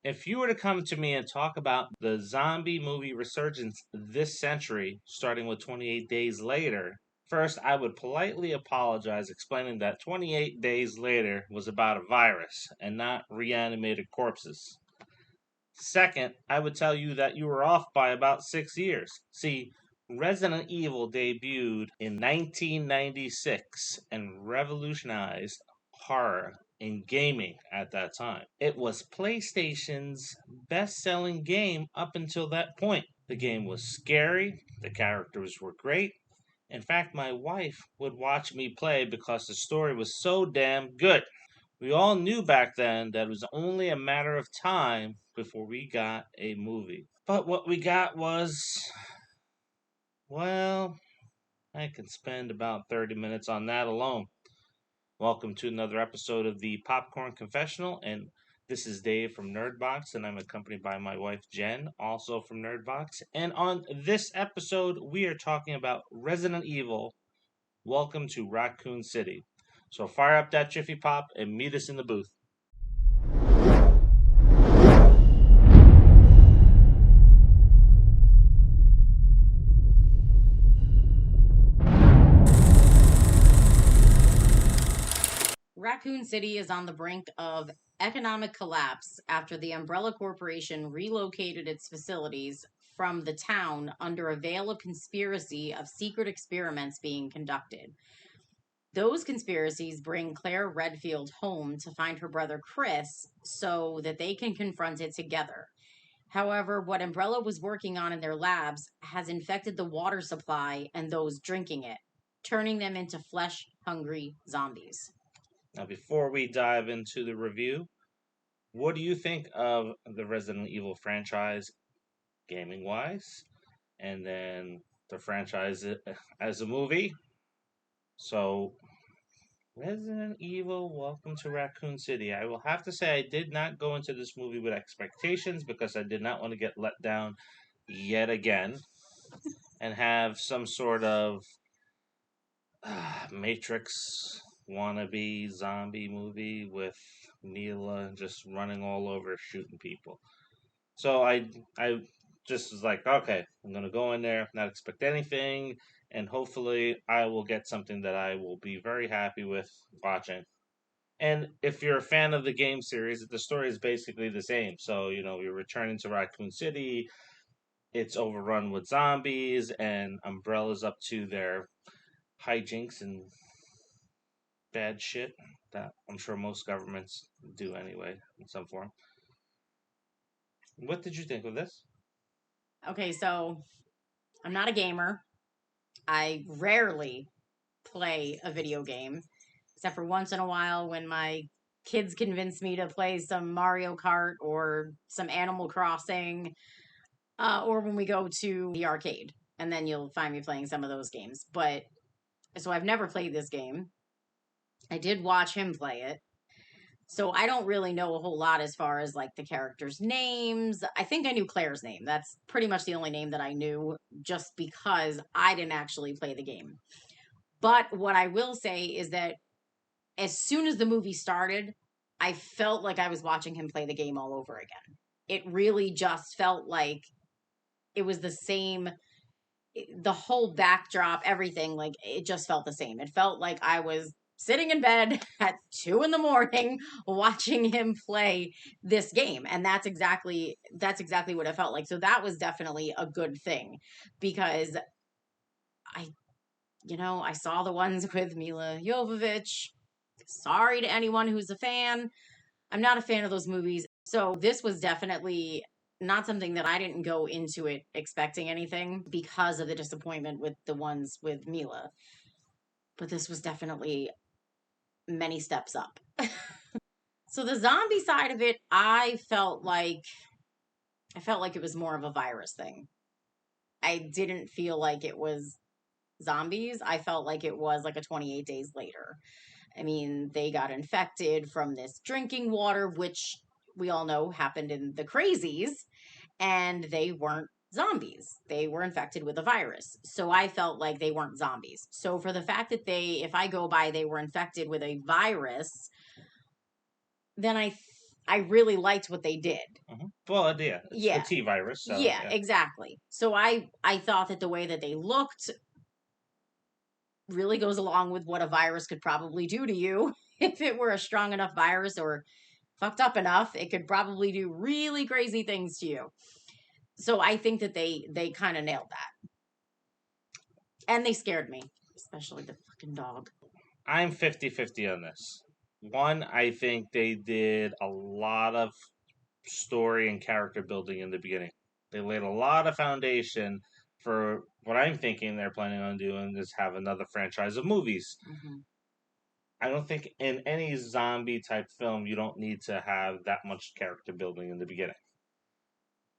If you were to come to me and talk about the zombie movie resurgence this century, starting with 28 Days Later, first I would politely apologize, explaining that 28 Days Later was about a virus and not reanimated corpses. Second, I would tell you that you were off by about 6 years. See, Resident Evil debuted in 1996 and revolutionized horror in gaming at that time. It was PlayStation's best selling game up until that point. The game was scary, the characters were great. In fact, my wife would watch me play because the story was so damn good. We all knew back then that it was only a matter of time before we got a movie. But what we got was, well, I can spend about 30 minutes on that alone. Welcome to another episode of the Popcorn Confessional, and this is Dave from Nerdbox, and I'm accompanied by my wife Jenn, also from Nerdbox. And on this episode, we are talking about Resident Evil. Welcome to Racoon City. So fire up that Jiffy Pop and meet us in the booth. Racoon City is on the brink of economic collapse after the Umbrella Corporation relocated its facilities from the town under a veil of conspiracy of secret experiments being conducted. Those conspiracies bring Claire Redfield home to find her brother Chris so that they can confront it together. However, what Umbrella was working on in their labs has infected the water supply and those drinking it, turning them into flesh hungry zombies. Now, before we dive into the review, what do you think of the Resident Evil franchise, gaming wise, and then the franchise as a movie? So, Resident Evil Welcome to Raccoon City. I will have to say, I did not go into this movie with expectations because I did not want to get let down yet again and have some sort of Matrix wannabe zombie movie with Milla just running all over shooting people. So I just was like, okay, I'm gonna go in there, not expect anything, and hopefully I will get something that I will be very happy with watching. And if you're a fan of the game series, the story is basically the same. So, you're returning to Raccoon City, it's overrun with zombies, and Umbrella's up to their hijinks and bad shit that I'm sure most governments do anyway in some form. What did you think of this? Okay, so I'm not a gamer. I rarely play a video game, except for once in a while when my kids convince me to play some Mario Kart or some Animal Crossing, or when we go to the arcade. And then you'll find me playing some of those games. But so I've never played this game. I did watch him play it. So I don't really know a whole lot as far as like the characters' names. I think I knew Claire's name. That's pretty much the only name that I knew just because I didn't actually play the game. But what I will say is that as soon as the movie started, I felt like I was watching him play the game all over again. It really just felt like it was the same, the whole backdrop, everything, like it just felt the same. It felt like I was sitting in bed at 2 a.m. watching him play this game. And that's exactly what it felt like. So that was definitely a good thing because I I saw the ones with Milla Jovovich. Sorry to anyone who's a fan. I'm not a fan of those movies. So this was definitely not something that I didn't go into it expecting anything because of the disappointment with the ones with Milla. But this was definitely many steps up. So the zombie side of it, I felt like it was more of a virus thing. I didn't feel like it was zombies. I felt like it was like a 28 days later. I mean, they got infected from this drinking water, which we all know happened in the crazies, and they weren't zombies. They were infected with a virus. So I felt like they weren't zombies. So for the fact that if I go by, they were infected with a virus, then I really liked what they did. Well, yeah, it's the Yeah. T virus, so Yeah, yeah. exactly. So I thought that the way that they looked really goes along with what a virus could probably do to you. If it were a strong enough virus or fucked up enough, it could probably do really crazy things to you. So I think that they kind of nailed that. And they scared me, especially the fucking dog. I'm 50-50 on this. One, I think they did a lot of story and character building in the beginning. They laid a lot of foundation for what I'm thinking they're planning on doing is have another franchise of movies. Hmm. I don't think in any zombie type film you don't need to have that much character building in the beginning.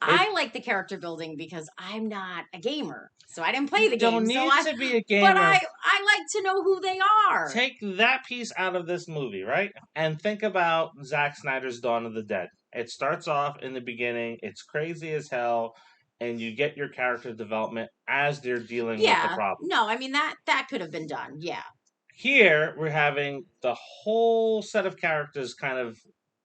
I It like the character building because I'm not a gamer, so I didn't play You the don't game. So need I, to be a but gamer. I like to know who they are. Take that piece out of this movie, right? And think about Zack Snyder's Dawn of the Dead. It starts off in the beginning, it's crazy as hell, and you get your character development as they're dealing with the Yeah, problem. no, I mean that could have been done. Yeah. Here, we're having the whole set of characters kind of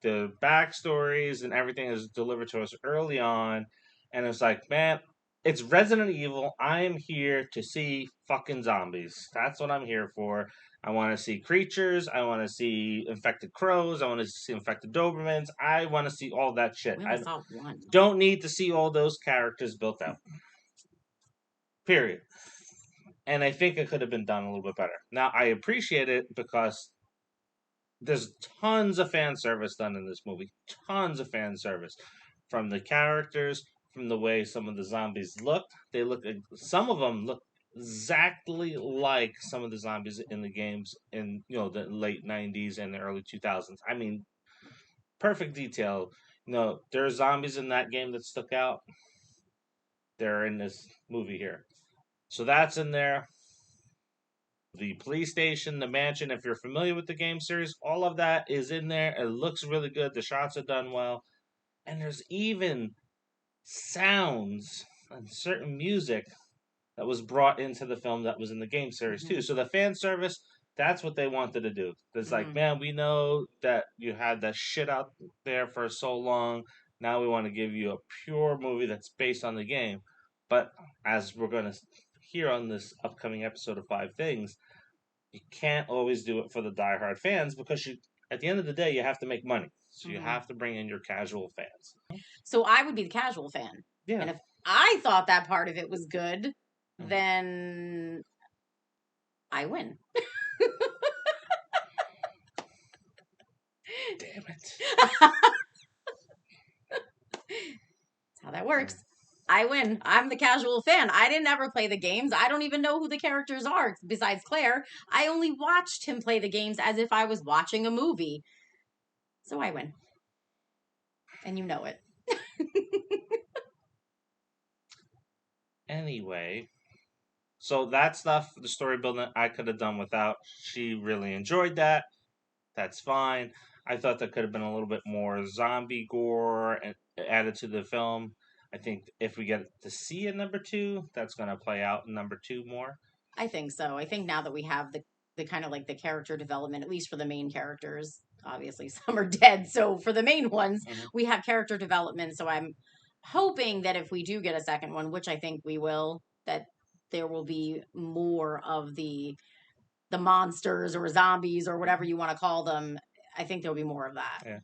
the backstories and everything is delivered to us early on. And it's like, man, it's Resident Evil. I am here to see fucking zombies. That's what I'm here for. I want to see creatures. I want to see infected crows. I want to see infected Dobermans. I want to see all that shit. We only I saw one. don't need to see all those characters built out. Period. And I think it could have been done a little bit better. Now, I appreciate it because there's tons of fan service done in this movie. Tons of fan service. From the characters, from the way some of the zombies look. They look, some of them look exactly like some of the zombies in the games in, the late 90s and the early 2000s. I mean, perfect detail. There are zombies in that game that stuck out. They're in this movie here. So that's in there. The police station, the mansion, if you're familiar with the game series, all of that is in there. It looks really good. The shots are done well. And there's even sounds and certain music that was brought into the film that was in the game series too. Hmm. So the fan service, that's what they wanted to do. It's like, Hmm. man, we know that you had that shit out there for so long. Now we want to give you a pure movie that's based on the game. But as we're going to hear on this upcoming episode of Five Things, you can't always do it for the diehard fans because at the end of the day, you have to make money. So you Hmm. have to bring in your casual fans. So I would be the casual fan, Yeah. and if I thought that part of it was good, Mhm. then I win. Damn it. That's how that works. I win. I'm the casual fan. I didn't ever play the games. I don't even know who the characters are besides Claire. I only watched him play the games as if I was watching a movie. So I win. And you know it. Anyway, so that stuff, the story building, I could have done without. She really enjoyed that. That's fine. I thought there could have been a little bit more zombie gore and added to the film. I think if we get to see a number two, that's going to play out in number two more. I think so. I think now that we have the kind of like the character development, at least for the main characters, obviously some are dead. So for the main ones, Mhm. we have character development. So I'm hoping that if we do get a second one, which I think we will, that there will be more of the monsters or zombies or whatever you want to call them. I think there'll be more of that. Yeah.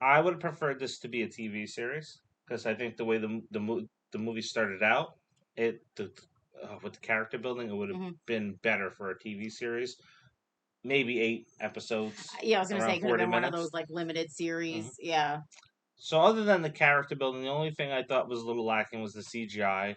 I would have preferred this to be a TV series because I think the way the movie started out, with the character building, it would have Hmm. been better for a TV series. Maybe 8 episodes, Yeah, I was gonna say around it could have been one of 40 minutes. those like limited Hmm. series. Yeah. So other than the character building, the only thing I thought was a little lacking was the CGI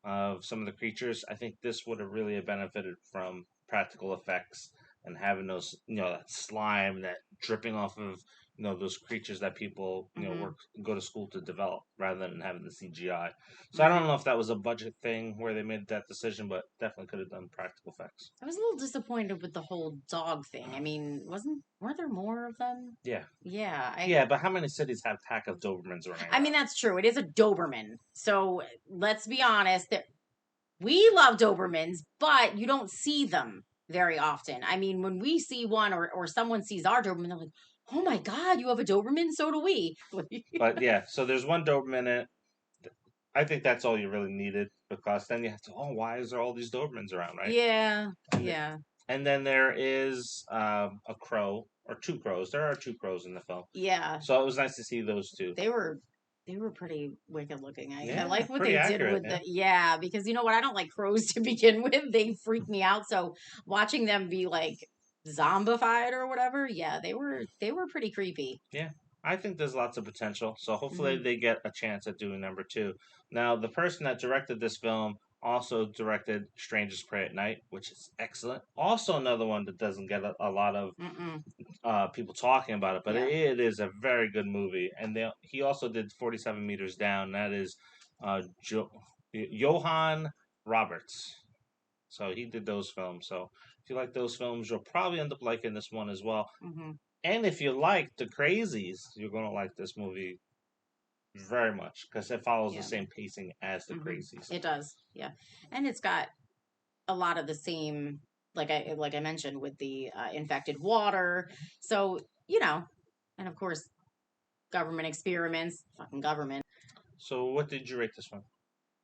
of some of the creatures. I think this would have really benefited from practical effects and having those, that slime that dripping off of, those creatures that people, Hmm. go to school to develop rather than having the CGI. So I don't Hmm. know if that was a budget thing where they made that decision, but definitely could have done practical effects. I was a little disappointed with the whole dog thing. I mean, weren't there more of them? Yeah. Yeah, Yeah, but how many cities have pack of Dobermans running I mean around? that's true. It is a Doberman. So let's be honest, that we love Dobermans, but you don't see them very often. I mean, when we see one or someone sees our Doberman, they're like, oh my God, you have a Doberman? So do we. But yeah, so there's one Doberman in it. I think that's all you really needed because then you have to, oh, why is there all these Dobermans around, right? Yeah, And yeah, and then there is a crow or two crows. There are two crows in the film, yeah. so it was nice to see those two. They were they were pretty wicked looking. I Yeah, like what pretty they did accurate. with Yeah. the yeah, because you know what? I don't like crows to begin with. They freak me out. So watching them be like zombified or whatever, yeah, they were pretty creepy. Yeah, I think there's lots of potential. So hopefully Hmm. they get a chance at doing number two. Now, the person that directed this film also directed Strangers Pray at Night, which is excellent. Also, another one that doesn't get a lot of Mm-mm. people talking about it, but Yeah. it is a very good movie. And he also did 47 Meters Down. That is Johann Roberts. So he did those films. So if you like those films, you'll probably end up liking this one as well. Hmm. And if you like the Crazies, you're gonna like this movie very much because it follows the Yeah. same pacing as the Hmm. Crazies. It does. Yeah. And it's got a lot of the same like I mentioned with the infected water. So, and of course government experiments, fucking government. So what did you rate this one?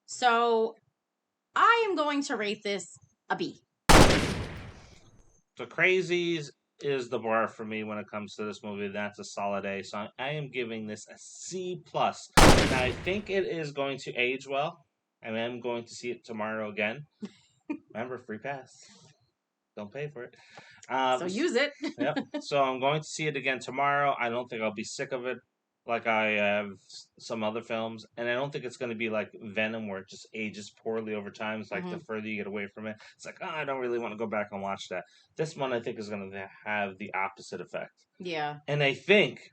So I am going to rate this a B. The Crazies is the bar for me when it comes to this movie. That's a solid A. So I am giving this a C plus. Now I think it is going to age well. I am going to see it tomorrow again. Remember, free pass. Don't pay for it. So use it. Yep. So I'm going to see it again tomorrow. I don't think I'll be sick of it like I have some other films, and I don't think it's going to be like Venom where it just ages poorly over time. It's like the Hmm. further you get away from it, it's like, oh, I don't really want to go back and watch that. This one I think is going to have the opposite effect, Yeah. and I think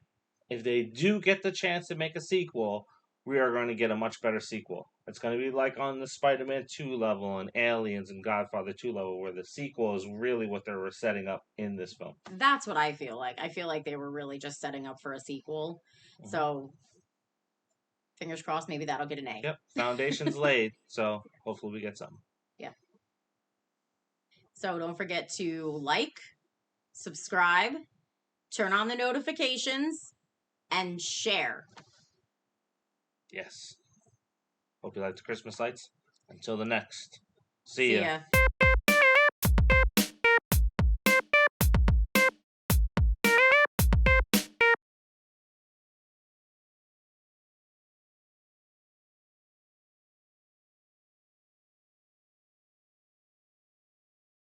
if they do get the chance to make a sequel, we are going to get a much better sequel. It's going to be like on the Spider-Man 2 level and Aliens and Godfather 2 level, where the sequel is really what they're setting up in this film. That's what I feel like. I feel like they were really just setting up for a sequel. Mhm. So fingers crossed, maybe that'll get an A. Yep, foundation's laid, so hopefully we get something. Yeah. So don't forget to like, subscribe, turn on the notifications, and share. Yes. Hope you like the Christmas lights. Until the next. See See ya. ya.